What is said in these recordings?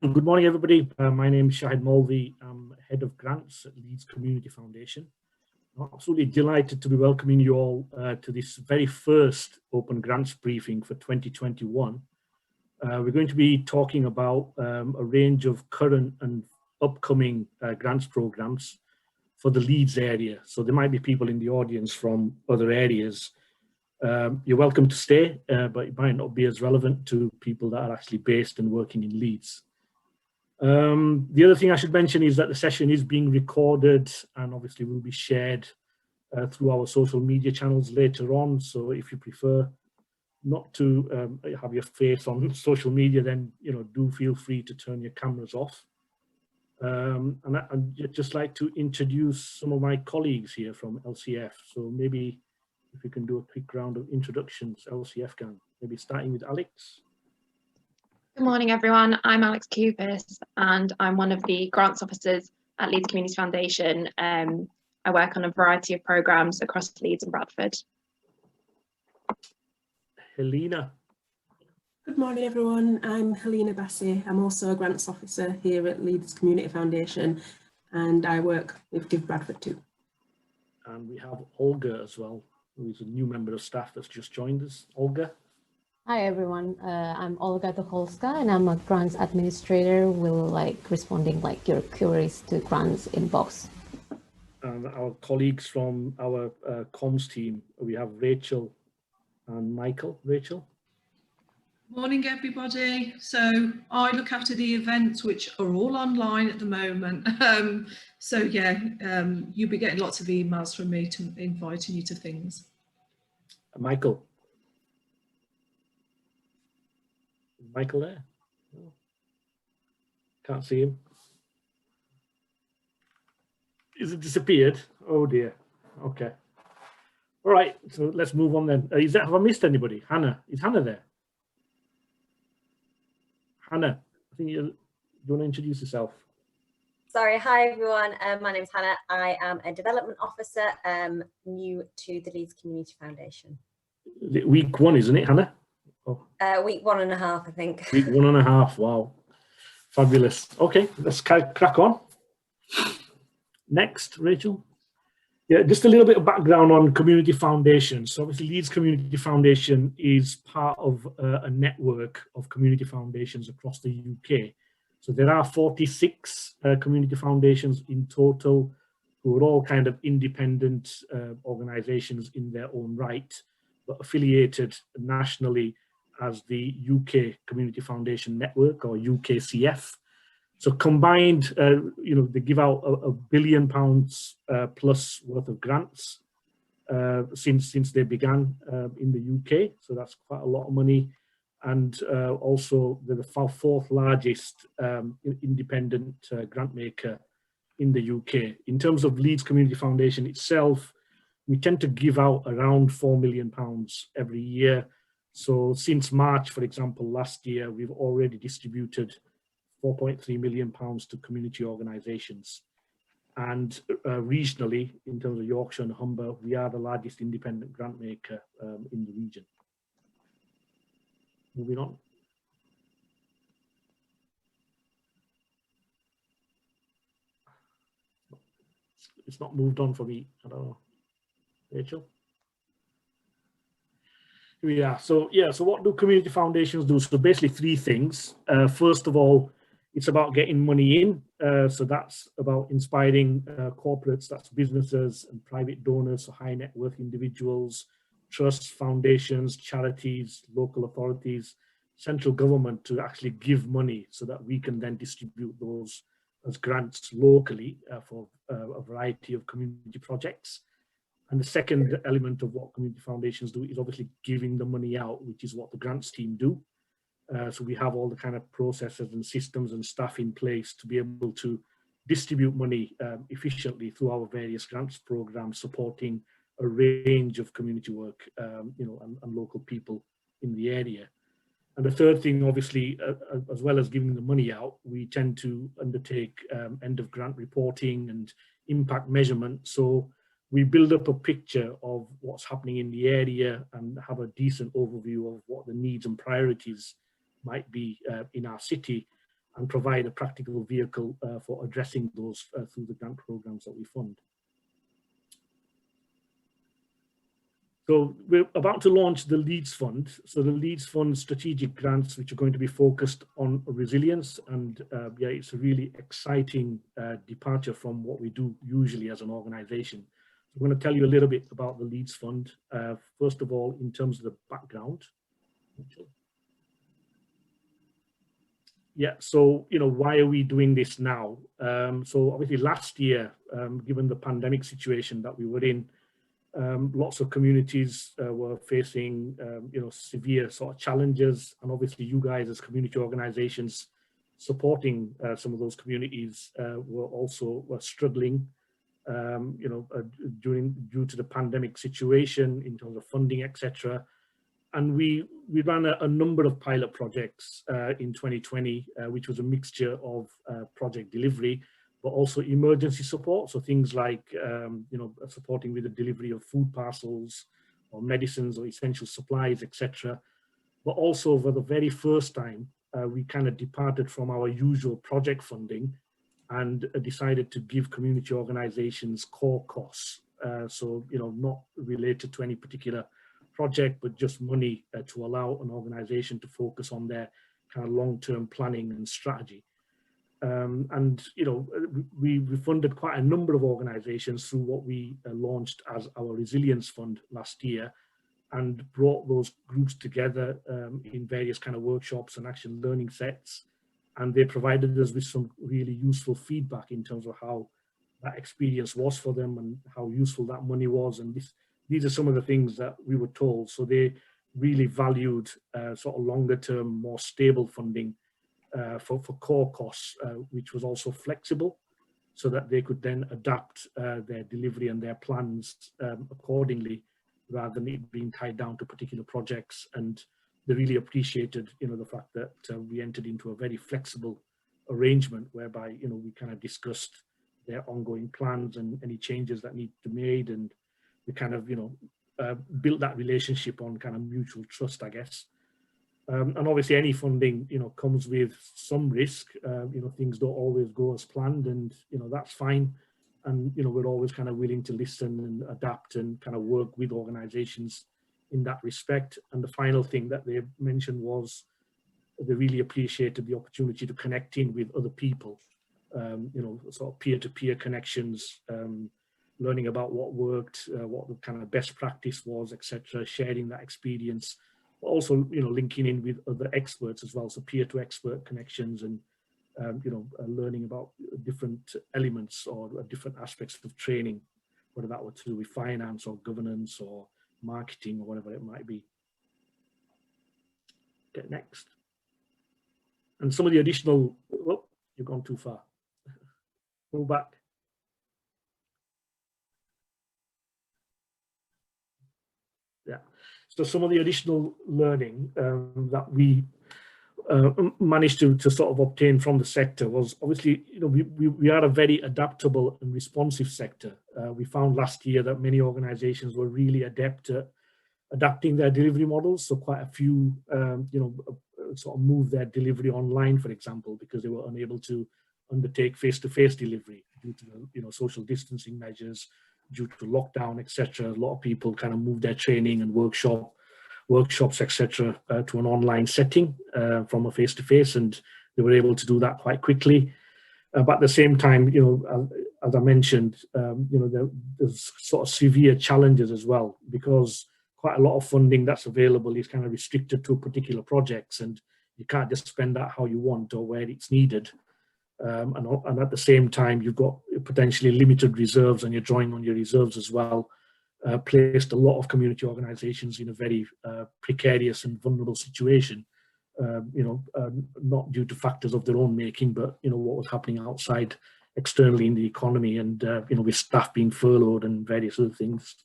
Good morning, everybody. My name is Shahid Molvi. I'm Head of Grants at Leeds Community Foundation. I'm absolutely delighted to be welcoming you all to this very first Open Grants briefing for 2021. We're going to be talking about a range of current and upcoming grants programs for the Leeds area. So there might be people in the audience from other areas. You're welcome to stay, but it might not be as relevant to people that are actually based and working in Leeds. The other thing I should mention is that the session is being recorded and obviously will be shared through our social media channels later on. So if you prefer not to have your face on social media, then do feel free to turn your cameras off. And I'd just like to introduce some of my colleagues here from LCF. So maybe if we can do a quick round of introductions, LCF gang, maybe starting with Alex. Good morning, everyone. I'm Alex Kupis, and I'm one of the grants officers at Leeds Community Foundation. I work on a variety of programmes across Leeds and Bradford. Helena. Good morning, everyone. I'm Helena Bassey. I'm also a grants officer here at Leeds Community Foundation, and I work with Give Bradford too. And we have Olga as well, who is a new member of staff that's just joined us. Olga. Hi everyone, I'm Olga Tucholska and I'm a grants administrator. We'll responding your queries to grants inbox. And our colleagues from our comms team, we have Rachel and Michael. Rachel. Morning everybody. So I look after the events which are all online at the moment. You'll be getting lots of emails from me to inviting you to things. Michael. Michael there? Oh. Can't see him. Is it disappeared? Oh dear. Okay. All right. So let's move on then. Have I missed anybody? Hannah. Is Hannah there? Hannah, I think you want to introduce yourself. Sorry. Hi everyone. My name is Hannah. I am a development officer, new to the Leeds Community Foundation. Week 1, isn't it, Hannah? Oh. Week 1.5, I think. Week 1.5, wow. Fabulous. Okay, let's crack on. Next, Rachel. Yeah, just a little bit of background on Community Foundation. So obviously Leeds Community Foundation is part of a network of community foundations across the UK. So there are 46 community foundations in total who are all kind of independent organisations in their own right, but affiliated nationally as the UK Community Foundation Network, or UKCF. So combined, they give out £1 billion plus worth of grants since they began in the UK. So that's quite a lot of money. And also they're the 4th largest independent grant maker in the UK. In terms of Leeds Community Foundation itself, we tend to give out around £4 million every year. So since March, for example, last year, we've already distributed £4.3 million to community organisations. And regionally, in terms of Yorkshire and Humber, we are the largest independent grant maker in the region. Moving on. It's not moved on for me. I don't know. Rachel? Here we are. So what do community foundations do? So basically 3 things. First of all, it's about getting money in. So that's about inspiring corporates, that's businesses and private donors, so high net worth individuals, trusts, foundations, charities, local authorities, central government to actually give money so that we can then distribute those as grants locally for a variety of community projects. And the second element of what community foundations do is obviously giving the money out, which is what the grants team do. So we have all the kind of processes and systems and staff in place to be able to distribute money efficiently through our various grants programs, supporting a range of community work, and local people in the area. And the third thing, obviously, as well as giving the money out, we tend to undertake end of grant reporting and impact measurement. So we build up a picture of what's happening in the area and have a decent overview of what the needs and priorities might be in our city. and provide a practical vehicle for addressing those through the grant programs that we fund. So we're about to launch the Leeds Fund. So the Leeds Fund strategic grants, which are going to be focused on resilience. And yeah, it's a really exciting departure from what we do usually as an organization. I'm going to tell you a little bit about the Leeds Fund. First of all, in terms of the background. Yeah, so, you know, why are we doing this now? So obviously last year, given the pandemic situation that we were in, lots of communities were facing, you know, severe sort of challenges, and obviously you guys as community organizations supporting some of those communities were struggling, you know, due to the pandemic situation in terms of funding, etc. And we ran a number of pilot projects in 2020, which was a mixture of project delivery, but also emergency support. So things like, you know, supporting with the delivery of food parcels or medicines or essential supplies, etc. But also for the very first time, we kind of departed from our usual project funding and decided to give community organizations core costs. So, you know, not related to any particular project, but just money to allow an organization to focus on their kind of long-term planning and strategy. And, you know, we funded quite a number of organizations through what we launched as our Resilience Fund last year, and brought those groups together in various kind of workshops and action learning sets. And they provided us with some really useful feedback in terms of how that experience was for them and how useful that money was. And these are some of the things that we were told. So they really valued sort of longer term, more stable funding for core costs, which was also flexible, so that they could then adapt their delivery and their plans accordingly, rather than it being tied down to particular projects. And they really appreciated, you know, the fact that we entered into a very flexible arrangement whereby, you know, we kind of discussed their ongoing plans and any changes that need to be made, and we kind of, you know, built that relationship on kind of mutual trust, I guess. And obviously any funding, you know, comes with some risk. You know, things don't always go as planned, and, you know, that's fine. And, you know, we're always kind of willing to listen and adapt and kind of work with organizations in that respect. And the final thing that they mentioned was they really appreciated the opportunity to connect in with other people, you know, sort of peer-to-peer connections, learning about what worked, what the kind of best practice was, etc., sharing that experience, but also, you know, linking in with other experts as well. So peer-to-expert connections and, you know, learning about different elements or different aspects of training, whether that were to do with finance or governance or marketing or whatever it might be. Get next. And some of the additional, oh, you've gone too far. Go back. Yeah. So some of the additional learning that we managed to sort of obtain from the sector was obviously, you know, we are a very adaptable and responsive sector. We found last year that many organizations were really adept at adapting their delivery models. So quite a few, you know, sort of moved their delivery online, for example, because they were unable to undertake face-to-face delivery due to, you know, social distancing measures, due to lockdown, etc. A lot of people kind of moved their training and workshops, etc., to an online setting from a face-to-face, and they were able to do that quite quickly. But at the same time, you know, as I mentioned, you know, there's sort of severe challenges as well, because quite a lot of funding that's available is kind of restricted to particular projects, and you can't just spend that how you want or where it's needed. And at the same time, you've got potentially limited reserves, and you're drawing on your reserves as well. Placed a lot of community organizations in a very precarious and vulnerable situation, you know, not due to factors of their own making, but, you know, what was happening outside externally in the economy, and, you know, with staff being furloughed and various other things.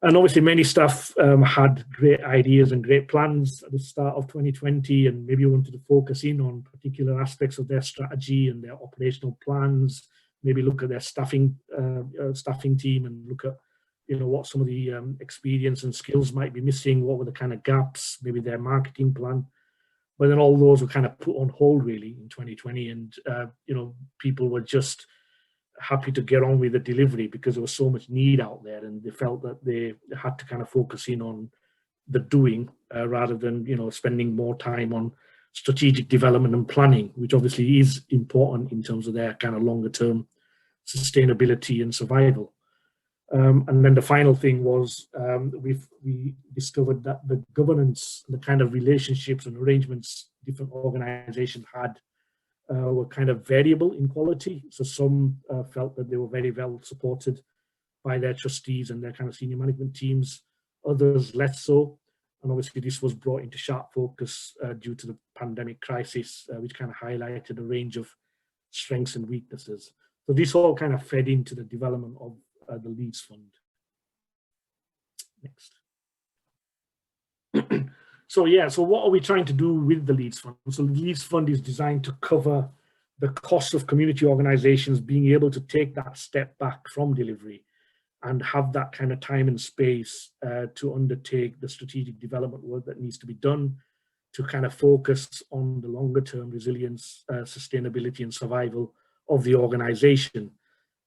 And obviously many staff had great ideas and great plans at the start of 2020, and maybe wanted to focus in on particular aspects of their strategy and their operational plans, maybe look at their staffing team and look at, you know, what some of the experience and skills might be missing, what were the kind of gaps, maybe their marketing plan. but then all those were kind of put on hold really in 2020, and people were just happy to get on with the delivery because there was so much need out there, and they felt that they had to kind of focus in on the doing rather than spending more time on strategic development and planning, which obviously is important in terms of their kind of longer term sustainability and survival. And then the final thing was we discovered that the governance, the kind of relationships and arrangements different organizations had were kind of variable in quality. So some felt that they were very well supported by their trustees and their kind of senior management teams, others less so. And obviously this was brought into sharp focus due to the pandemic crisis, which kind of highlighted a range of strengths and weaknesses. So this all kind of fed into the development of the Leeds Fund. Next. So what are we trying to do with the Leeds Fund? So the Leeds Fund is designed to cover the costs of community organizations being able to take that step back from delivery and have that kind of time and space to undertake the strategic development work that needs to be done to kind of focus on the longer term resilience, sustainability and survival of the organization.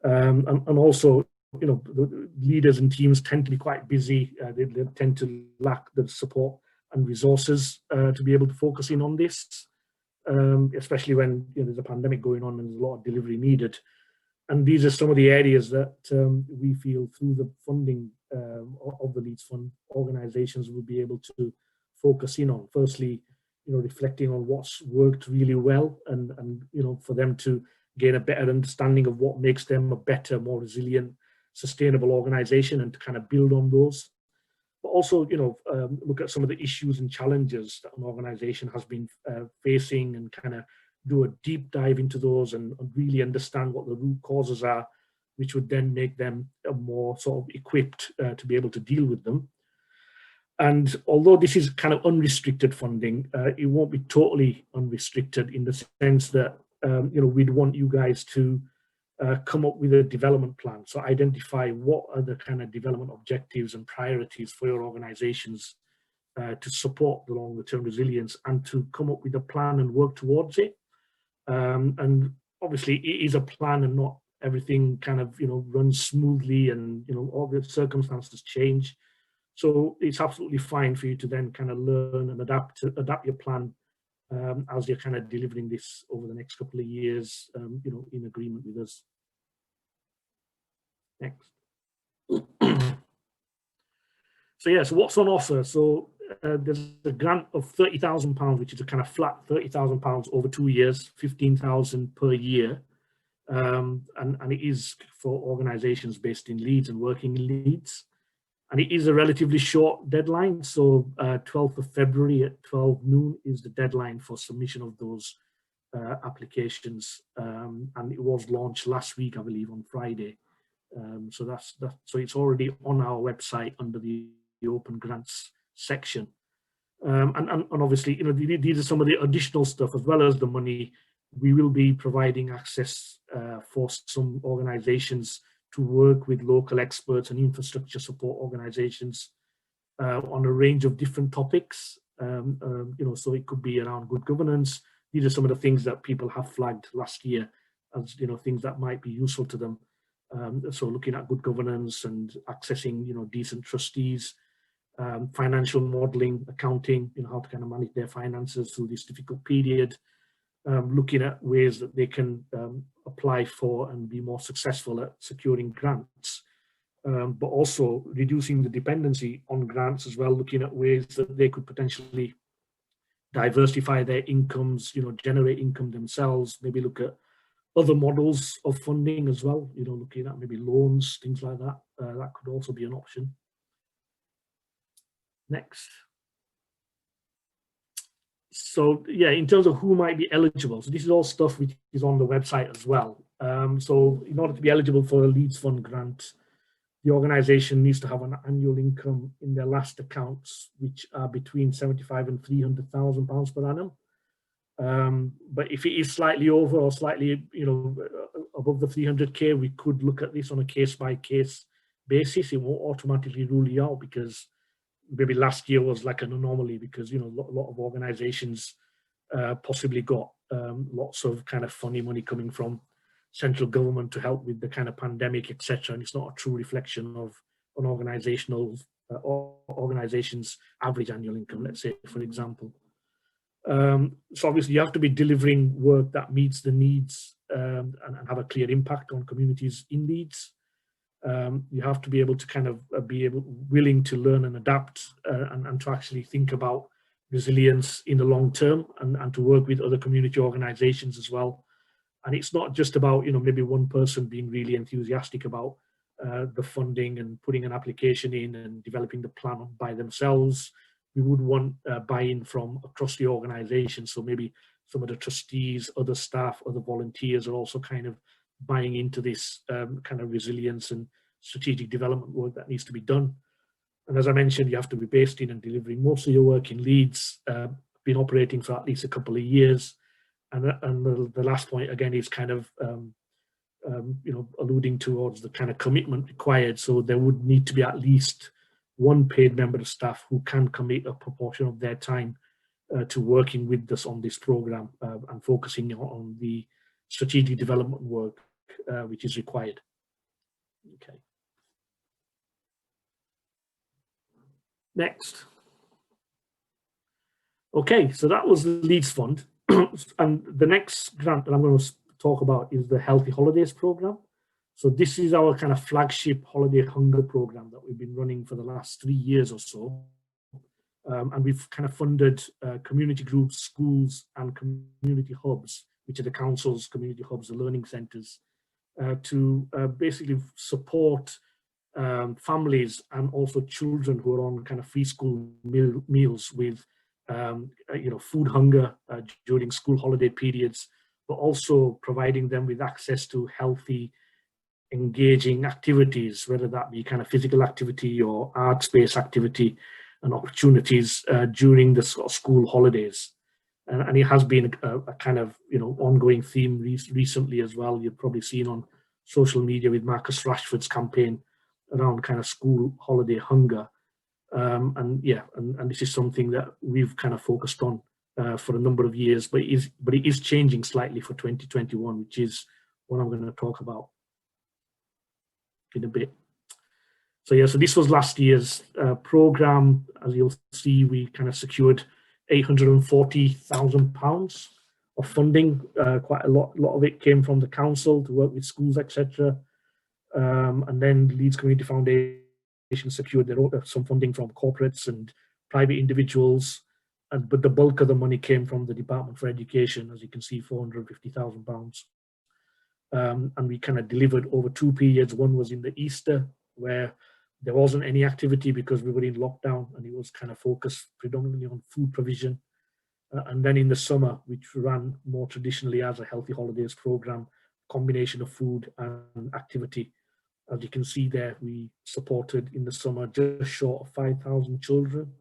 And also, the leaders and teams tend to be quite busy. They tend to lack the support and resources to be able to focus in on this, especially when there's a pandemic going on and there's a lot of delivery needed. And these are some of the areas that we feel through the funding of the Leeds Fund, organizations will be able to focus in on. Firstly, reflecting on what's worked really well and for them to gain a better understanding of what makes them a better, more resilient, sustainable organization and to kind of build on those. But also, look at some of the issues and challenges that an organization has been facing and kind of do a deep dive into those and really understand what the root causes are, which would then make them more sort of equipped to be able to deal with them. And although this is kind of unrestricted funding, it won't be totally unrestricted in the sense that, we'd want you guys to come up with a development plan. So identify what are the kind of development objectives and priorities for your organizations to support the longer term resilience and to come up with a plan and work towards it. And obviously it is a plan and not everything kind of, runs smoothly and, all the circumstances change. So it's absolutely fine for you to then kind of learn and adapt your plan as you're kind of delivering this over the next couple of years, in agreement with us. Next. So what's on offer? So there's a grant of £30,000, which is a kind of flat £30,000 over 2 years, 15,000 per year. And it is for organizations based in Leeds and working in Leeds. And it is a relatively short deadline. So 12th of February at 12 noon is the deadline for submission of those applications. And it was launched last week, I believe, on Friday. So it's already on our website under the open grants section. And obviously, these are some of the additional stuff as well as the money. We will be providing access for some organizations to work with local experts and infrastructure support organizations on a range of different topics. So it could be around good governance. These are some of the things that people have flagged last year as things that might be useful to them. So looking at good governance and accessing decent trustees, financial modeling, accounting, how to kind of manage their finances through this difficult period. Looking at ways that they can apply for and be more successful at securing grants, but also reducing the dependency on grants as well, looking at ways that they could potentially diversify their incomes, generate income themselves, maybe look at other models of funding as well, looking at maybe loans, things like that. That could also be an option. Next. So in terms of who might be eligible, so this is all stuff which is on the website as well. So in order to be eligible for a Leeds Fund grant, the organisation needs to have an annual income in their last accounts, which are between £75,000 and £300,000 per annum. But if it is slightly over or slightly, above the 300k, we could look at this on a case-by-case basis. It won't automatically rule you out because maybe last year was like an anomaly because a lot of organizations possibly got lots of kind of funny money coming from central government to help with the kind of pandemic, etc. And it's not a true reflection of an organization's average annual income, let's say, for example. So obviously you have to be delivering work that meets the needs and have a clear impact on communities in Leeds. You have to be able to kind of willing to learn and adapt and to actually think about resilience in the long term and to work with other community organizations as well. And it's not just about, you know, maybe one person being really enthusiastic about the funding and putting an application in and developing the plan by themselves. We would want buy-in from across the organization. So maybe some of the trustees, other staff, other volunteers are also kind of buying into this kind of resilience and strategic development work that needs to be done. And as I mentioned, you have to be based in and delivering most of your work in Leeds, been operating for at least a couple of years. And the last point, again, is kind of, you know, alluding towards the kind of commitment required. So there would need to be at least one paid member of staff who can commit a proportion of their time to working with us on this program and focusing on the strategic development work which is required. Okay. Next. Okay, so that was the Leeds Fund. And the next grant that I'm going to talk about is the Healthy Holidays Programme. So this is our kind of flagship holiday hunger programme that we've been running for the last 3 years or so. And we've kind of funded community groups, schools and community hubs, which are the council's community hubs, the learning centres, to basically support families and also children who are on kind of free school meals with you know, food hunger during school holiday periods, but also providing them with access to healthy, engaging activities, whether that be kind of physical activity or art-based activity and opportunities during the school holidays. And it has been a kind of, you know, ongoing theme recently as well. You've probably seen on social media with Marcus Rashford's campaign around kind of school holiday hunger. And yeah, and this is something that we've kind of focused on for a number of years, but it is changing slightly for 2021, which is what I'm going to talk about in a bit. So yeah, so this was last year's program. As you'll see, we kind of secured £840,000 of funding. Quite a lot of it came from the council to work with schools, etc. And then Leeds Community Foundation secured some funding from corporates and private individuals, but the bulk of the money came from the Department for Education, as you can see, £450,000. And we kind of delivered over 2 periods. One was in the Easter, where there wasn't any activity because we were in lockdown, and it was kind of focused predominantly on food provision. And then in the summer, which ran more traditionally as a Healthy Holidays program, combination of food and activity. As you can see there, we supported in the summer just short of 5,000 children.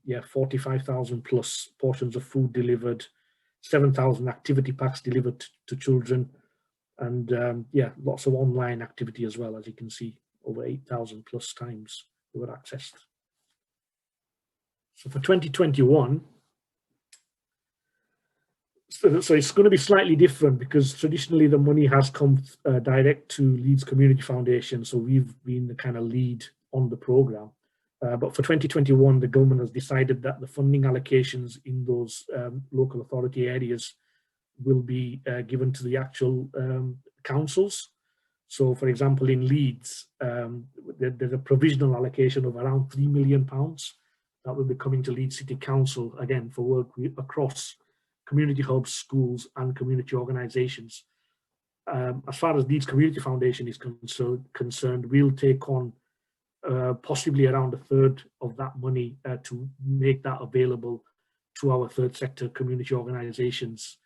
Yeah, 45,000 plus portions of food delivered, 7,000 activity packs delivered to children, and yeah, lots of online activity as well. As you can see, over 8,000 plus times they were accessed. So for 2021, so it's going to be slightly different, because traditionally the money has come direct to Leeds Community Foundation, so we've been the kind of lead on the programme. But for 2021, the government has decided that the funding allocations in those local authority areas will be given to the actual councils. So for example, in Leeds, there's a provisional allocation of around £3 million that will be coming to Leeds City Council, again, for work across community hubs, schools and community organisations. As far as Leeds Community Foundation is concerned, we'll take on possibly around a third of that money to make that available to our third sector community organisations,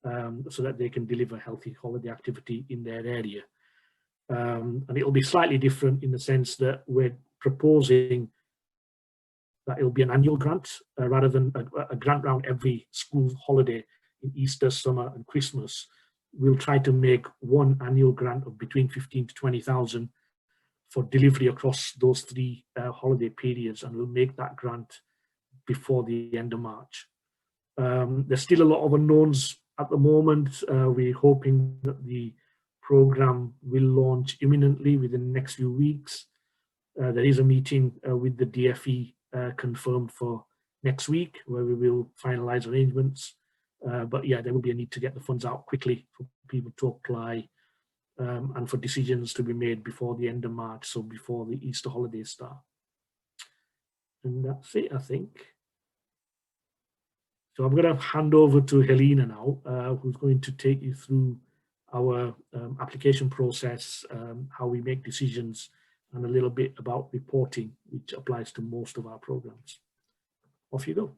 so that they can deliver healthy holiday activity in their area. And it'll be slightly different in the sense that we're proposing that it'll be an annual grant rather than a grant round every school holiday in Easter, summer and Christmas. We'll try to make one annual grant of between 15 to 20,000 for delivery across those 3 holiday periods, and we'll make that grant before the end of March. There's still a lot of unknowns at the moment. We're hoping that the program will launch imminently within the next few weeks. There is a meeting with the DFE confirmed for next week, where we will finalize arrangements. But yeah, there will be a need to get the funds out quickly for people to apply and for decisions to be made before the end of March, so before the Easter holidays start. And that's it, I think. So I'm going to hand over to Helena now, who's going to take you through our application process, how we make decisions, and a little bit about reporting, which applies to most of our programs. Off you go.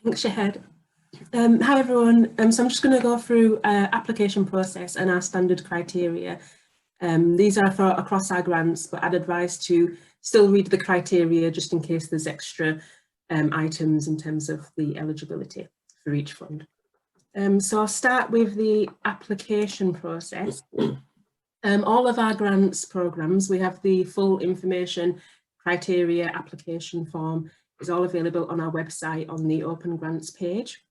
Thanks, Shahid. Hi everyone. So I'm just going to go through our application process and our standard criteria. These are for across our grants, but I'd advise to still read the criteria just in case there's extra items in terms of the eligibility for each fund. So I'll start with the application process. All of our grants programs, we have the full information, criteria, application form is all available on our website on the Open Grants page.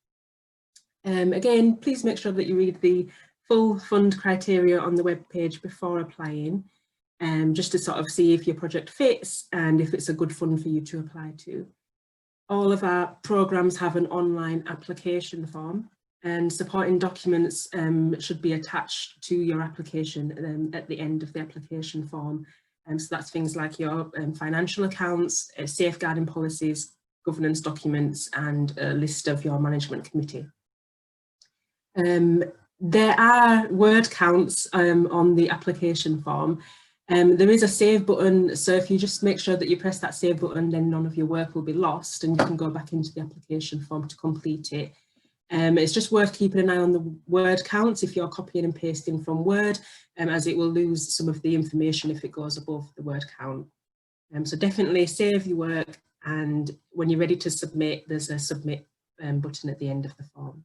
Again, please make sure that you read the full fund criteria on the web page before applying, just to sort of see if your project fits and if it's a good fund for you to apply to. All of our programs have an online application form, and supporting documents should be attached to your application at the end of the application form. So that's things like your financial accounts, safeguarding policies, governance documents, and a list of your management committee. There are word counts on the application form. There is a save button, so if you just make sure that you press that save button, then none of your work will be lost and you can go back into the application form to complete it. It's just worth keeping an eye on the word counts if you're copying and pasting from Word, as it will lose some of the information if it goes above the word count. So definitely save your work, and when you're ready to submit, there's a submit button at the end of the form.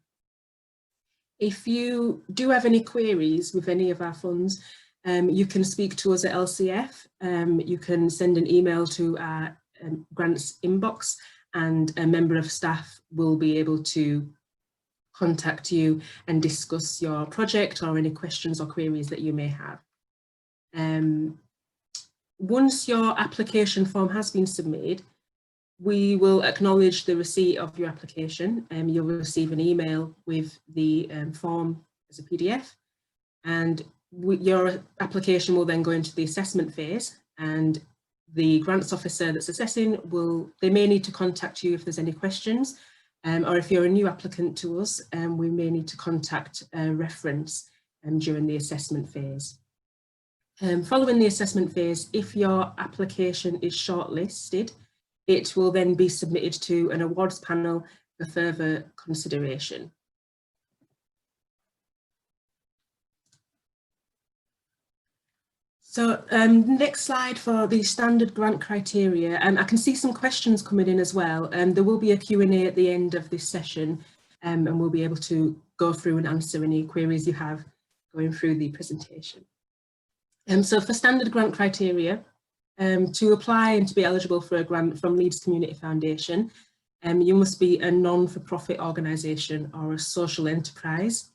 If you do have any queries with any of our funds, you can speak to us at LCF. You can send an email to our grants inbox, and a member of staff will be able to contact you and discuss your project or any questions or queries that you may have. Once your application form has been submitted, we will acknowledge the receipt of your application, and you'll receive an email with the form as a PDF, and your application will then go into the assessment phase, and the grants officer that's assessing they may need to contact you if there's any questions, or if you're a new applicant to us, we may need to contact a reference during the assessment phase. Following the assessment phase, if your application is shortlisted, it will then be submitted to an awards panel for further consideration. So next slide for the standard grant criteria, and I can see some questions coming in as well, and there will be a Q&A at the end of this session, and we'll be able to go through and answer any queries you have going through the presentation. So for standard grant criteria, to apply and to be eligible for a grant from Leeds Community Foundation, you must be a non-for-profit organisation or a social enterprise.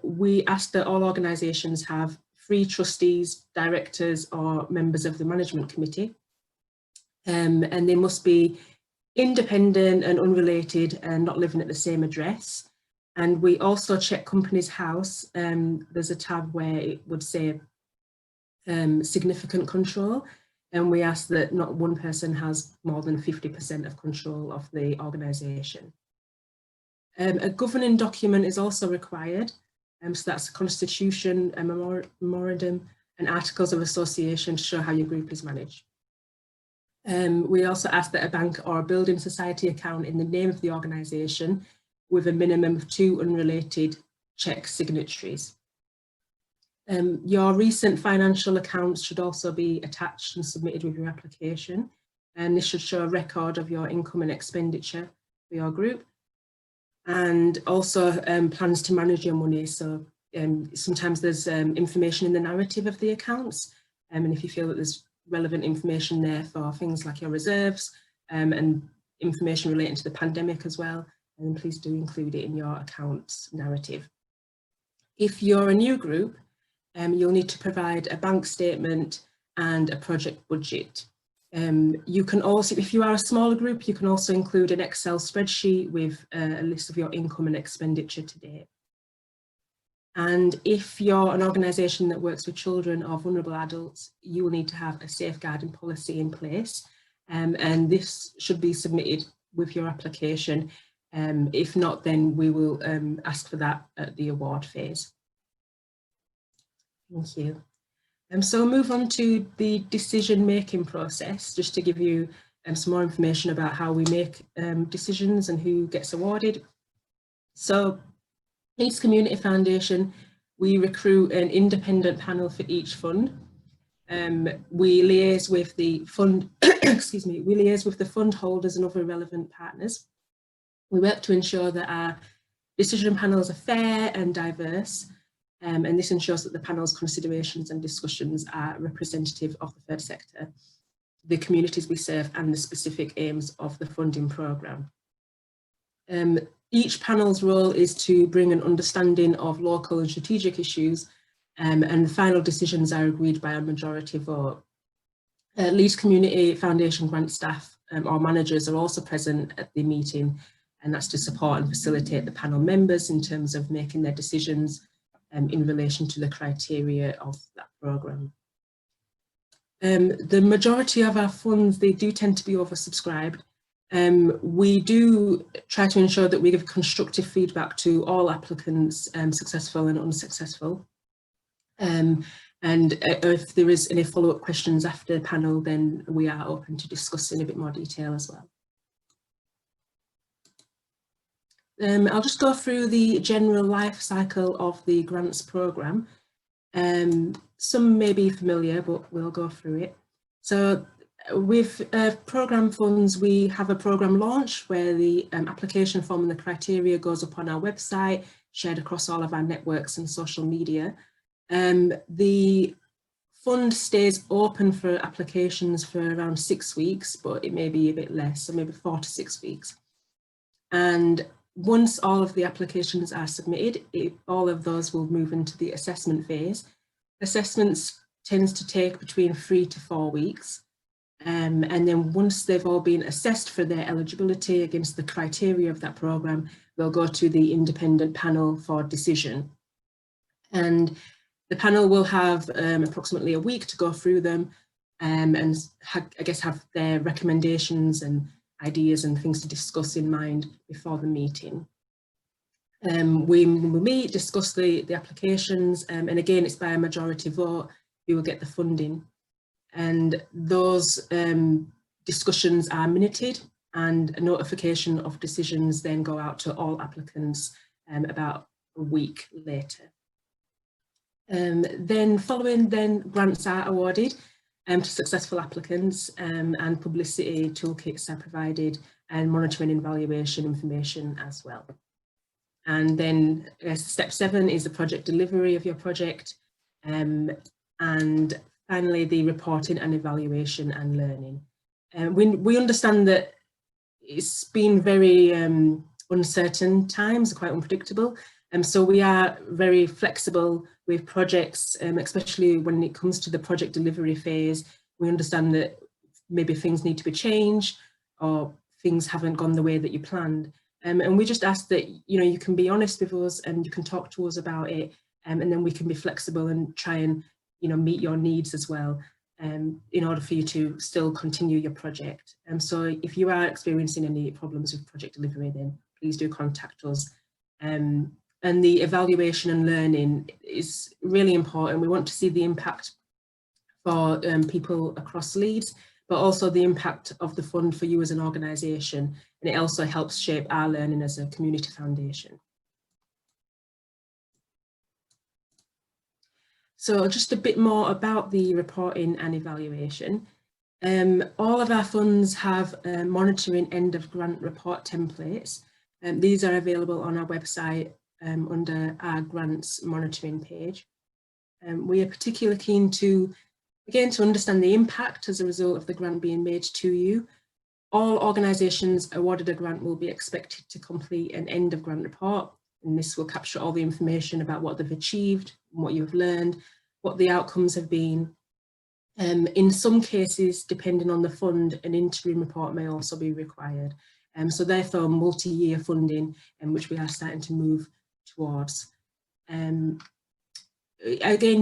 We ask that all organisations have 3 trustees, directors or members of the management committee, and they must be independent and unrelated and not living at the same address. And we also check Companies House. There's a tab where it would say significant control, and we ask that not one person has more than 50% of control of the organisation. A governing document is also required, so that's a constitution, a memorandum and articles of association to show how your group is managed. We also ask that a bank or a building society account in the name of the organisation with a minimum of 2 unrelated cheque signatories. Your recent financial accounts should also be attached and submitted with your application, and this should show a record of your income and expenditure for your group, and also plans to manage your money. So sometimes there's information in the narrative of the accounts, and if you feel that there's relevant information there for things like your reserves and information relating to the pandemic as well, and please do include it in your accounts narrative. If you're a new group, you'll need to provide a bank statement and a project budget. You can also, if you are a smaller group, you can also include an Excel spreadsheet with a list of your income and expenditure to date. And if you're an organisation that works with children or vulnerable adults, you will need to have a safeguarding policy in place, and this should be submitted with your application. If not, then we will ask for that at the award phase. Thank you. So we'll move on to the decision-making process, just to give you some more information about how we make decisions and who gets awarded. So Leeds Community Foundation, we recruit an independent panel for each fund. We liaise with the fund, excuse me, we liaise with the fund holders and other relevant partners. We work to ensure that our decision panels are fair and diverse, and this ensures that the panel's considerations and discussions are representative of the third sector, the communities we serve, and the specific aims of the funding programme. Each panel's role is to bring an understanding of local and strategic issues, and the final decisions are agreed by a majority vote. Leeds Community Foundation grant staff or managers are also present at the meeting, and that's to support and facilitate the panel members in terms of making their decisions in relation to the criteria of that programme. The majority of our funds, they do tend to be oversubscribed. We do try to ensure that we give constructive feedback to all applicants, successful and unsuccessful. And if there is any follow-up questions after the panel, then we are open to discuss in a bit more detail as well. I'll just go through the general life cycle of the grants programme. Some may be familiar, but we'll go through it. So with programme funds, we have a programme launch where the application form and the criteria goes up on our website, shared across all of our networks and social media. The fund stays open for applications for around 6 weeks, but it may be a bit less, so maybe 4 to 6 weeks. And once all of the applications are submitted, all of those will move into the assessment phase. Assessments tends to take between 3 to 4 weeks. And then once they've all been assessed for their eligibility against the criteria of that programme, they'll go to the independent panel for decision. And the panel will have approximately a week to go through them and I guess have their recommendations and ideas and things to discuss in mind before the meeting. We will meet, discuss the applications, and again, it's by a majority vote who will get the funding. And those discussions are minuted, and a notification of decisions then go out to all applicants about a week later. Then following, grants are awarded to successful applicants, and publicity toolkits are provided, and monitoring and evaluation information as well. And then step 7 is the project delivery of your project, and finally the reporting and evaluation and learning. We understand that it's been very uncertain times, quite unpredictable, so we are very flexible with projects, especially when it comes to the project delivery phase. We understand that maybe things need to be changed or things haven't gone the way that you planned. And we just ask that, you can be honest with us and you can talk to us about it, and then we can be flexible and try and, meet your needs as well, in order for you to still continue your project. So if you are experiencing any problems with project delivery, then please do contact us. And the evaluation and learning is really important. We want to see the impact for people across Leeds, but also the impact of the fund for you as an organisation, and it also helps shape our learning as a community foundation. So just a bit more about the reporting and evaluation. All of our funds have monitoring end of grant report templates, and these are available on our website under our grants monitoring page. We are particularly keen to, again, to understand the impact as a result of the grant being made to you. All organisations awarded a grant will be expected to complete an end of grant report, and this will capture all the information about what they've achieved, what you've learned, what the outcomes have been. In some cases, depending on the fund, an interim report may also be required. So therefore, multi-year funding, which we are starting to move towards. Again,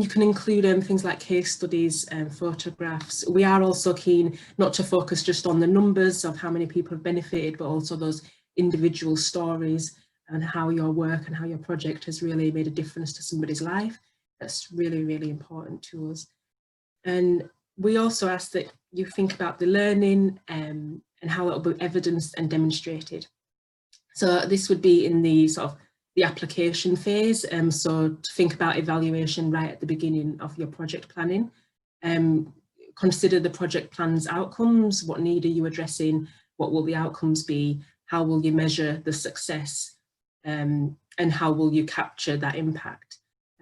you can include things like case studies and photographs. We are also keen not to focus just on the numbers of how many people have benefited, but also those individual stories and how your work and how your project has really made a difference to somebody's life. That's really, really important to us. And we also ask that you think about the learning and how that will be evidenced and demonstrated. So this would be in the sort of the application phase. So to think about evaluation right at the beginning of your project planning. Consider the project plan's outcomes. What need are you addressing? What will the outcomes be? How will you measure the success? And how will you capture that impact?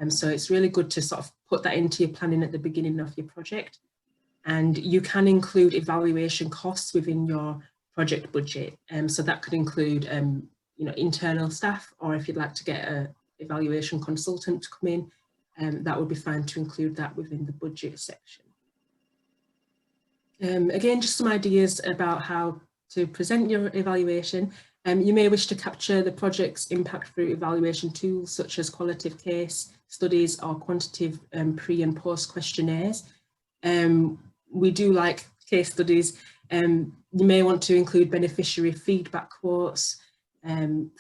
So it's really good to sort of put that into your planning at the beginning of your project. And you can include evaluation costs within your project budget. So that could include internal staff, or if you'd like to get an evaluation consultant to come in, that would be fine to include that within the budget section. Again, just some ideas about how to present your evaluation. You may wish to capture the project's impact through evaluation tools such as qualitative case studies or quantitative pre and post questionnaires. We do like case studies. You may want to include beneficiary feedback quotes,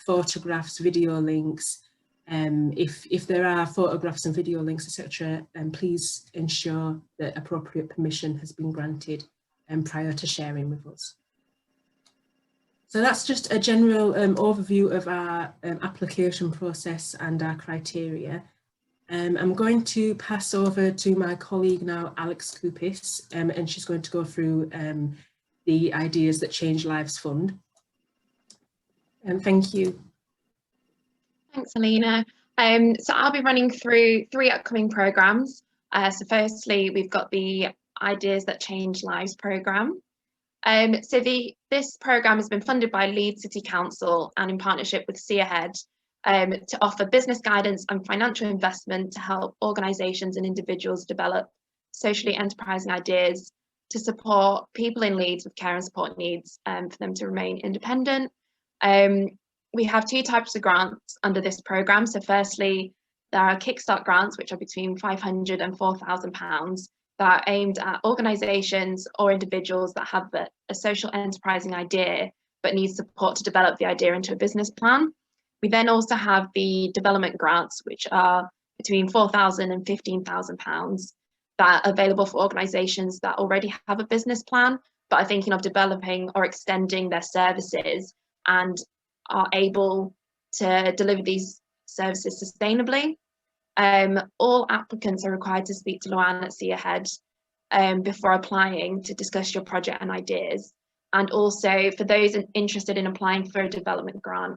photographs, video links. If there are photographs and video links, etc., please ensure that appropriate permission has been granted prior to sharing with us. So that's just a general overview of our application process and our criteria. I'm going to pass over to my colleague now, Alex Kupis, and she's going to go through the Ideas That Change Lives Fund. Thank you. Thanks, Alina. So I'll be running through 3 upcoming programmes. So firstly, we've got the Ideas That Change Lives programme. So this programme has been funded by Leeds City Council and in partnership with See Ahead to offer business guidance and financial investment to help organisations and individuals develop socially enterprising ideas to support people in Leeds with care and support needs for them to remain independent. We have 2 types of grants under this programme. So firstly, there are Kickstart grants, which are between £500 and £4,000 that are aimed at organisations or individuals that have a social enterprising idea but need support to develop the idea into a business plan. We then also have the development grants, which are between £4,000 and £15,000 that are available for organisations that already have a business plan but are thinking of developing or extending their services and are able to deliver these services sustainably. All applicants are required to speak to Luann at See Ahead before applying to discuss your project and ideas. And also for those interested in applying for a development grant,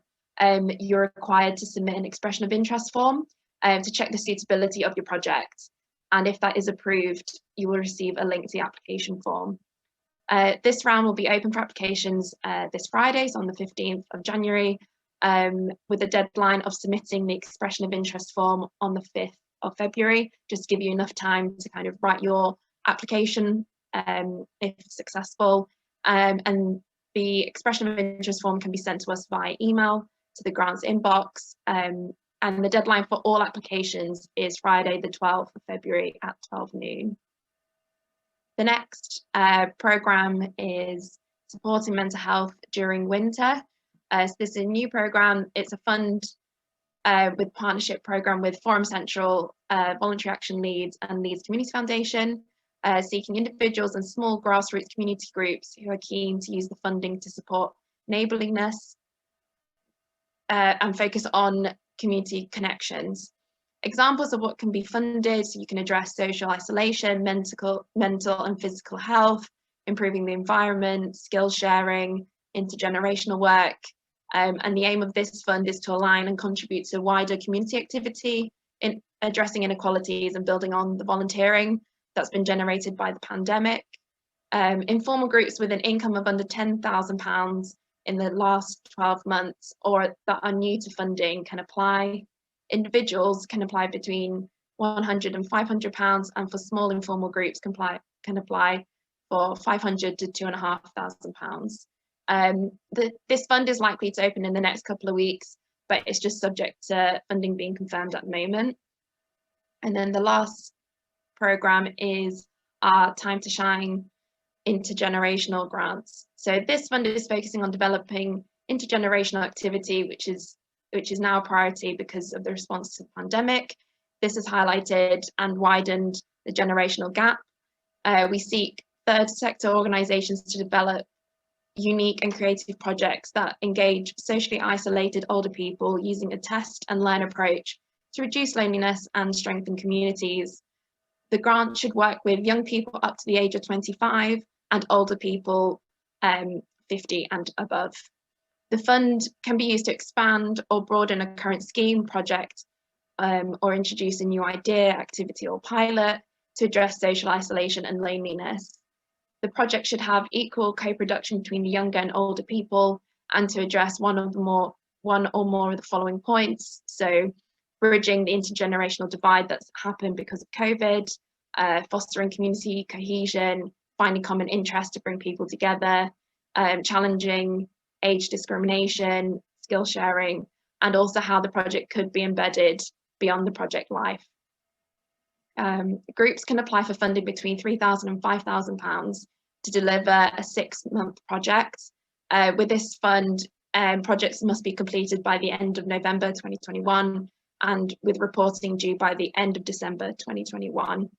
you're required to submit an expression of interest form to check the suitability of your project. And if that is approved, you will receive a link to the application form. This round will be open for applications this Friday, so on the 15th of January, with a deadline of submitting the expression of interest form on the 5th of February, just to give you enough time to kind of write your application if successful. And the expression of interest form can be sent to us via email to the grants inbox. And the deadline for all applications is Friday, the 12th of February at 12 noon. The next programme is supporting mental health during winter. So this is a new programme. It's a fund with partnership programme with Forum Central, Voluntary Action Leeds and Leeds Community Foundation, seeking individuals and small grassroots community groups who are keen to use the funding to support neighbourliness and focus on community connections. Examples of what can be funded, so you can address social isolation, mental and physical health, improving the environment, skill sharing, intergenerational work. And the aim of this fund is to align and contribute to wider community activity in addressing inequalities and building on the volunteering that's been generated by the pandemic. Informal groups with an income of under £10,000 in the last 12 months or that are new to funding can apply. Individuals can apply between £100 and £500, and for small informal groups can apply for £500 to £2,500. This fund is likely to open in the next couple of weeks, but it's just subject to funding being confirmed at the moment. And then the last programme is our Time to Shine intergenerational grants. So this fund is focusing on developing intergenerational activity, which is now a priority because of the response to the pandemic. This has highlighted and widened the generational gap. We seek third sector organisations to develop unique and creative projects that engage socially isolated older people using a test and learn approach to reduce loneliness and strengthen communities. The grant should work with young people up to the age of 25 and older people 50 and above. The fund can be used to expand or broaden a current scheme, project, or introduce a new idea, activity or pilot to address social isolation and loneliness. The project should have equal co-production between the younger and older people and to address one or more of the following points. So bridging the intergenerational divide that's happened because of COVID, fostering community cohesion, finding common interest to bring people together, challenging age discrimination, skill sharing, and also how the project could be embedded beyond the project life. Groups can apply for funding between £3,000 and £5,000 to deliver a 6-month project. With this fund, projects must be completed by the end of November 2021 and with reporting due by the end of December 2021.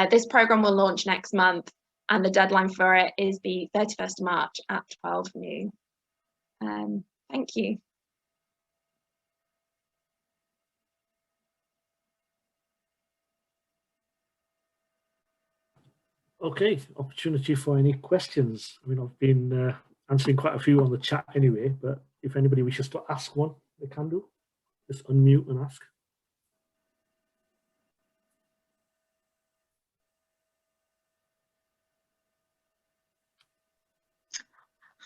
This programme will launch next month and the deadline for it is the 31st of March at 12 noon. Thank you. Okay, opportunity for any questions. I mean, I've been answering quite a few on the chat anyway, but if anybody wishes to ask one, they can do. Just unmute and ask.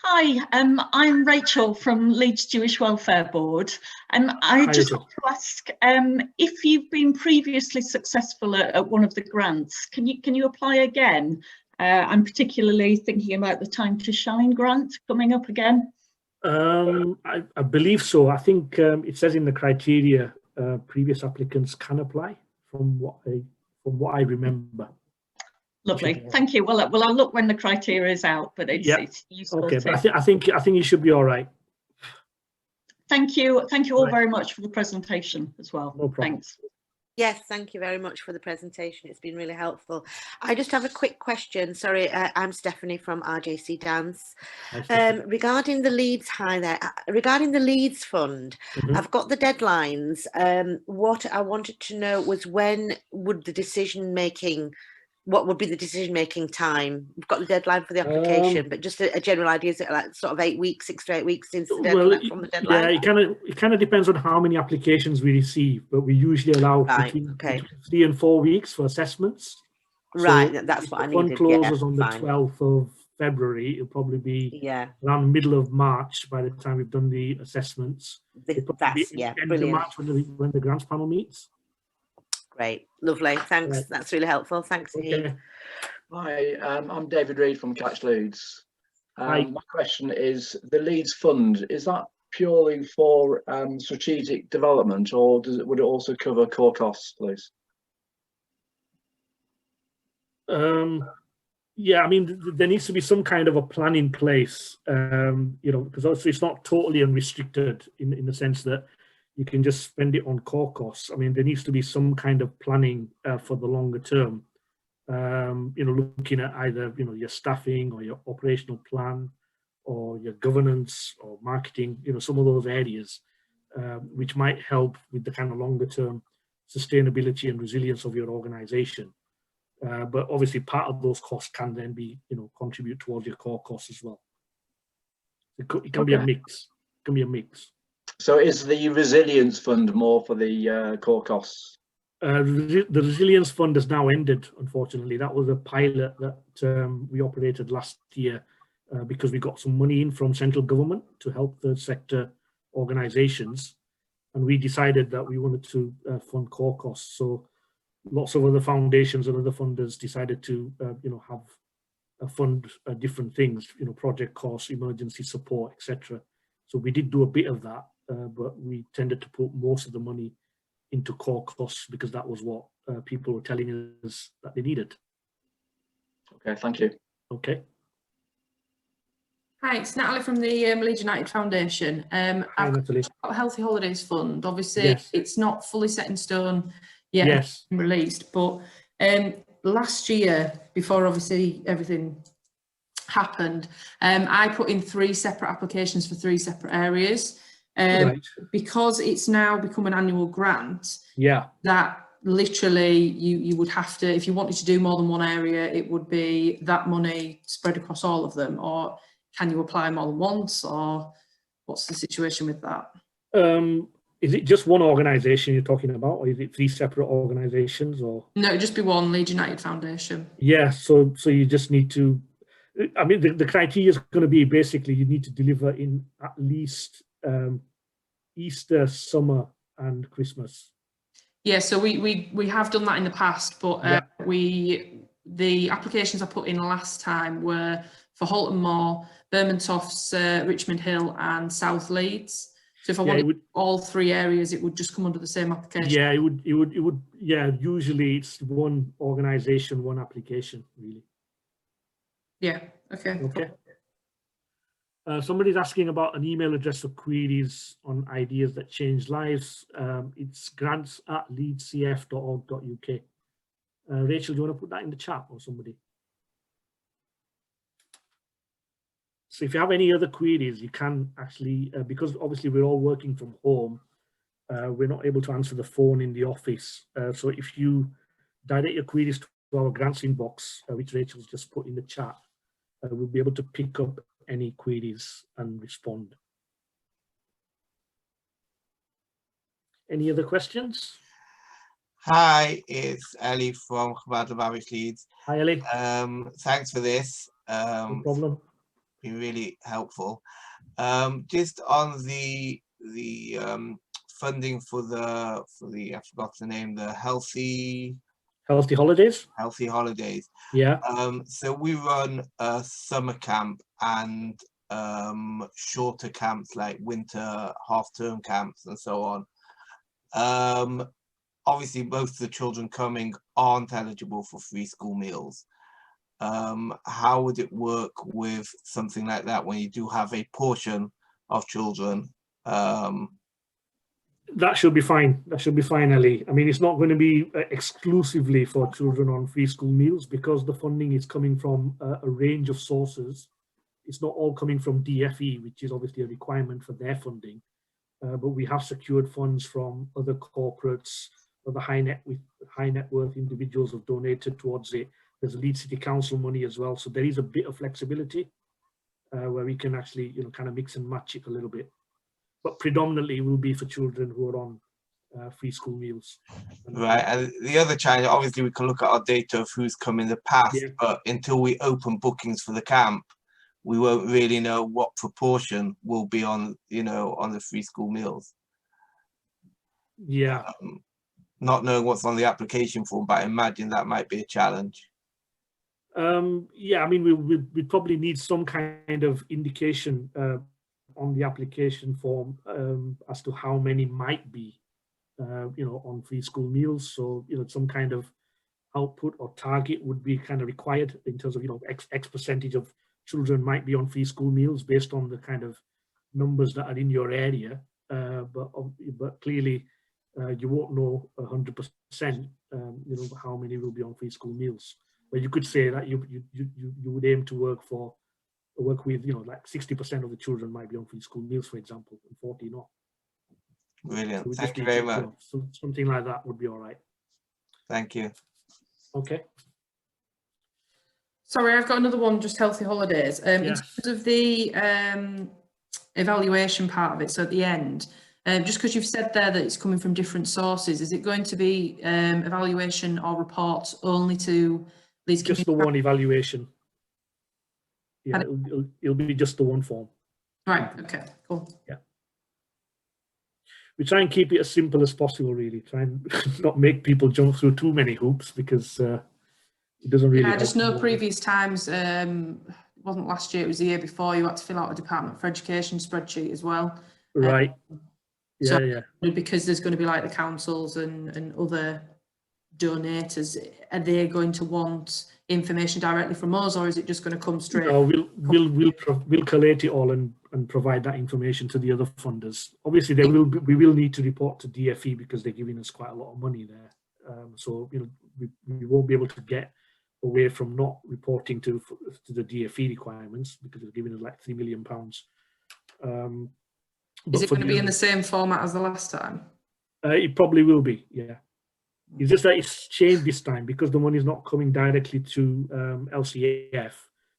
Hi, I'm Rachel from Leeds Jewish Welfare Board. I just want to ask if you've been previously successful at one of the grants, can you apply again? I'm particularly thinking about the Time to Shine grant coming up again. I believe so. I think it says in the criteria previous applicants can apply from what I remember. Lovely, thank you. Well, I'll look when the criteria is out, but it's useful. Okay, but I think you should be all right. Thank you all very much for the presentation as well. No problem. Thanks. Yes, thank you very much for the presentation. It's been really helpful. I just have a quick question. Sorry, I'm Stephanie from RJC Dance. Regarding the Leeds regarding the Leeds fund, I've got the deadlines. What I wanted to know was when would the what would be the decision-making time? We've got the deadline for the application, but just a general idea, is it like sort of 8 weeks, 6 to 8 weeks since the deadline, from the deadline? Yeah, it kind of depends on how many applications we receive, but we usually allow between 3 and 4 weeks for assessments. Right, so that's what I needed. One closes on the 12th of February. It'll probably be around the middle of March by the time we've done the assessments. That's brilliant. Of March when the grants panel meets. Great, lovely, thanks. That's really helpful. Thanks, okay. Hi, I'm David Reid from Catch Leeds. My question is, the Leeds Fund, is that purely for strategic development, or would it also cover core costs, please? Yeah, I mean, there needs to be some kind of a plan in place, because also it's not totally unrestricted in the sense that you can just spend it on core costs. I mean, there needs to be some kind of planning for the longer term. Looking at either your staffing or your operational plan or your governance or marketing, some of those areas which might help with the kind of longer term sustainability and resilience of your organization. But obviously part of those costs can then be contribute towards your core costs as well. It can be a mix. It can be a mix. So is the resilience fund more for the core costs? The Resilience Fund has now ended, unfortunately. That was a pilot that we operated last year because we got some money in from central government to help third sector organisations, and we decided that we wanted to fund core costs. So lots of other foundations and other funders decided to, have fund different things, project costs, emergency support, etc. So we did do a bit of that, but we tended to put most of the money into core costs because that was what people were telling us that they needed. Okay, thank you. Okay. Hi, it's Natalie from the Leeds United Foundation. Hi, Natalie. I've got a Healthy Holidays Fund. Obviously, yes. It's not fully set in stone yet, yes. released, but last year, before obviously everything happened, I put in 3 separate applications for 3 separate areas. Right. Because it's now become an annual grant, yeah, that literally you would have to, if you wanted to do more than one area, it would be that money spread across all of them, or can you apply more than once, or what's the situation with that? Is it just one organisation you're talking about, or is it 3 separate organisations, or? No, it'd just be one, Leeds United Foundation. Yeah, so you just need to, I mean, the criteria is going to be basically you need to deliver in at least Easter, summer, and Christmas. Yeah, so we have done that in the past, but the applications I put in last time were for Halton Moor, Bermontofts, Richmond Hill, and South Leeds. So if I wanted all 3 areas, it would just come under the same application. Yeah, it would. Yeah, usually it's one organisation, one application, really. Yeah. Okay. Okay. Somebody's asking about an email address for queries on ideas that change lives. It's grants@leedscf.org.uk. Rachel, do you want to put that in the chat, or somebody? So if you have any other queries, you can actually, because obviously we're all working from home, we're not able to answer the phone in the office. So if you direct your queries to our grants inbox, which Rachel's just put in the chat, we'll be able to pick up any queries and respond. Any other questions? Hi, it's Ellie from Parish Leeds. Hi, Ellie. Thanks for this. No problem. Been really helpful. Just on the funding for the I forgot the name, the Healthy Holidays. Healthy Holidays. Yeah. So we run a summer camp and shorter camps like winter half-term camps and so on. Obviously, most of the children coming aren't eligible for free school meals. How would it work with something like that when you do have a portion of children? That should be fine. That should be fine, Ellie. I mean, it's not going to be exclusively for children on free school meals because the funding is coming from a range of sources. It's not all coming from DFE, which is obviously a requirement for their funding, but we have secured funds from other corporates, other high net worth individuals have donated towards it. There's Leeds City Council money as well, so there is a bit of flexibility where we can actually, kind of mix and match it a little bit. But predominantly it will be for children who are on free school meals. Right, and the other challenge, obviously we can look at our data of who's come in the past, but until we open bookings for the camp, we won't really know what proportion will be on, on the free school meals. Yeah. Not knowing what's on the application form, but I imagine that might be a challenge. Yeah, I mean, we probably need some kind of indication on the application form as to how many might be, on free school meals. So, some kind of output or target would be kind of required in terms of, X percentage of children might be on free school meals based on the kind of numbers that are in your area. But clearly, you won't know 100%, how many will be on free school meals. But you could say that you would aim to work with, like 60% of the children might be on free school meals, for example, and 40 not. Brilliant. So thank you very much. So something like that would be all right. Thank you. Okay. Sorry, I've got another one, just Healthy Holidays. In terms of the evaluation part of it, so at the end, Just because you've said there that it's coming from different sources, is it going to be evaluation or reports only to these? Just the one evaluation. Yeah, it'll be just the one form. Right, okay, cool. Yeah. We try and keep it as simple as possible, really. Try and not make people jump through too many hoops, because it doesn't really. Yeah, I just know previous times, it wasn't last year, it was the year before, you had to fill out a Department for Education spreadsheet as well. Right. Yeah, so yeah. Because there's going to be like the councils and other donators, are they going to want information directly from us, or is it just going to come straight? No, we'll collate it all and provide that information to the other funders. Obviously, we will need to report to DFE because they're giving us quite a lot of money there. So we won't be able to get away from not reporting to the DFE requirements, because they're giving us like £3 million. Is it going to be in the same format as the last time? It probably will be, yeah. It's just that it's changed this time because the money is not coming directly to LCF,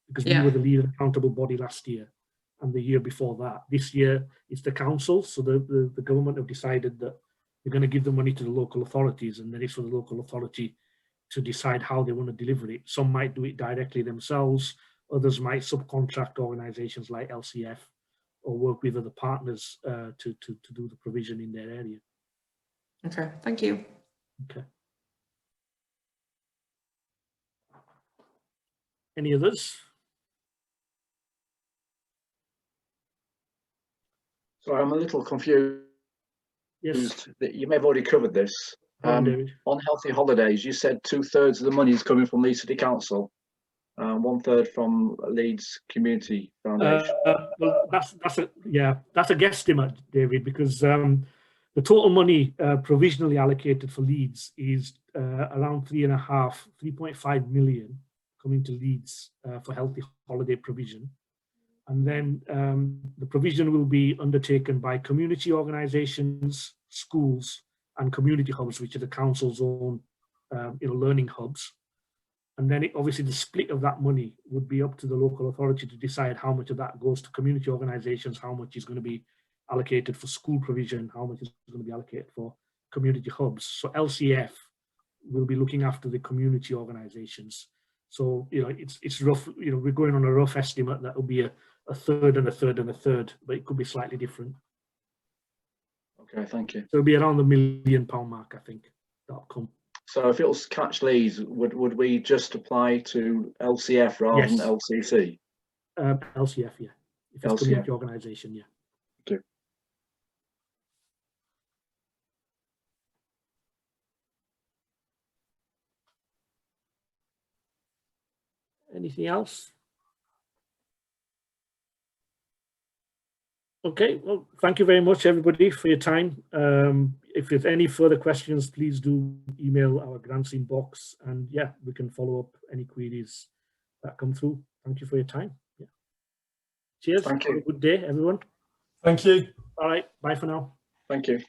because we were the lead accountable body last year and the year before that. This year it's the council, so the government have decided that they're going to give the money to the local authorities, and then it's for the local authority to decide how they want to deliver it. Some might do it directly themselves, others might subcontract organisations like LCF or work with other partners to do the provision in their area. Okay, thank you. Okay. Any others? So I'm a little confused. Yes. You may have already covered this. David. On Healthy Holidays, you said 2/3 of the money is coming from Leeds City Council, 1/3 from Leeds Community Foundation. Well, that's a guesstimate, David, because the total money provisionally allocated for Leeds is around 3.5 million coming to Leeds for Healthy Holiday provision. And then the provision will be undertaken by community organisations, schools, and community hubs, which are the council's own learning hubs. And then obviously the split of that money would be up to the local authority to decide how much of that goes to community organisations, how much is going to be allocated for school provision, how much is going to be allocated for community hubs. So LCF will be looking after the community organisations. So it's rough. We're going on a rough estimate that will be a third and a third and a third, but it could be slightly different. Okay, thank you. So it'll be around the £1 million mark, I think. That'll come. So if it was Catch Leeds, would we just apply to LCF rather than LCC? LCF, yeah. If it's a community organisation, yeah. Okay. Anything else? Okay, well, thank you very much, everybody, for your time. If there's any further questions, please do email our grants inbox, and yeah, we can follow up any queries that come through. Thank you for your time. Yeah. Cheers. Thank you. Have a good day, everyone. Thank you. All right, bye for now. Thank you.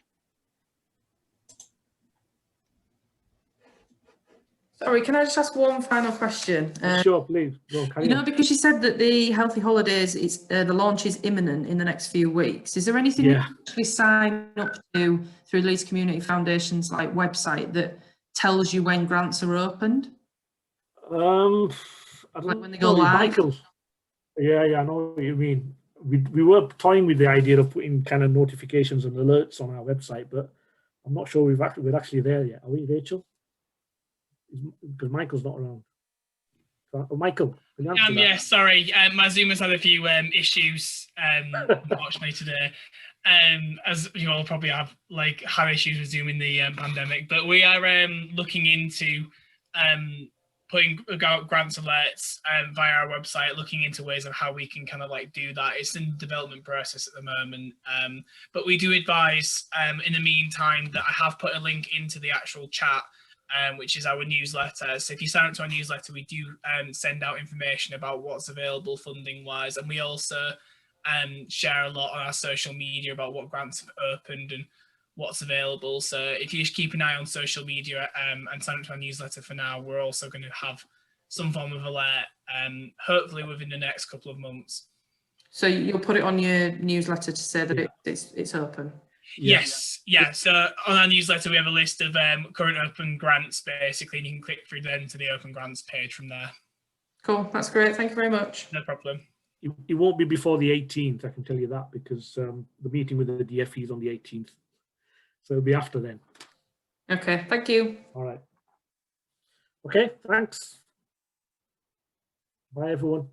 Sorry, can I just ask one final question? Sure, please. Go on, carry on. Because you said that the Healthy Holidays, the launch is imminent in the next few weeks. Is there anything you can actually sign up to through Leeds Community Foundation's website that tells you when grants are opened? I don't like when they go live? Michael. Yeah, I know what you mean. We were toying with the idea of putting kind of notifications and alerts on our website, but I'm not sure we're actually there yet. Are we, Rachel? Because Michael's not around. Oh, Michael, can you answer that? Yeah, sorry. My Zoom has had a few issues, unfortunately, today. As you all probably have had issues with Zoom in the pandemic, but we are looking into putting out grants alerts via our website, looking into ways of how we can kind of do that. It's in the development process at the moment, but we do advise in the meantime that I have put a link into the actual chat, which is our newsletter. So if you sign up to our newsletter, we do send out information about what's available funding wise, and we also share a lot on our social media about what grants have opened and what's available. So if you just keep an eye on social media and sign up to our newsletter for now, we're also going to have some form of alert, hopefully within the next couple of months. So you'll put it on your newsletter to say that it's open? Yes, yeah. So on our newsletter, we have a list of current open grants, basically, and you can click through them to the open grants page from there. Cool, that's great. Thank you very much. No problem. It won't be before the 18th, I can tell you that, because the meeting with the DFE is on the 18th. So it'll be after then. Okay, thank you. All right. Okay, thanks. Bye, everyone.